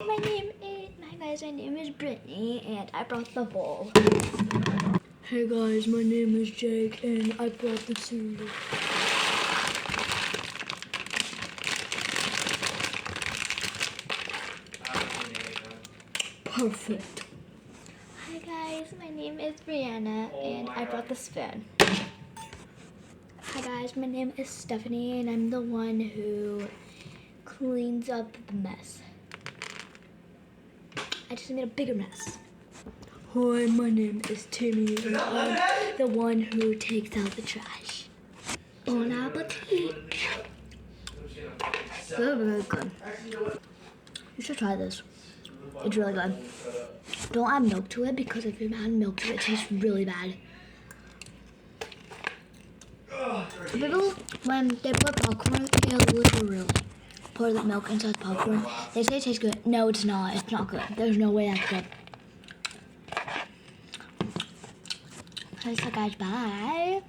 My name is Brittany, and I brought the bowl. Hey guys, my name is Jake, and I brought the cereal. Perfect. Hi guys, my name is Brianna, and I brought the spoon. Hi guys, my name is Stephanie, and I'm the one who cleans up the mess. I just made a bigger mess. Hi, my name is Timmy, and I'm the one who takes out the trash. Bon appetit. Really good. You should try this. It's really good. Don't add milk to it because if you add milk to it, it tastes really bad. People, when they put popcorn, they literally pour the milk inside the popcorn. They say it tastes good. No, it's not. It's not good. There's no way that's good. So guys, bye.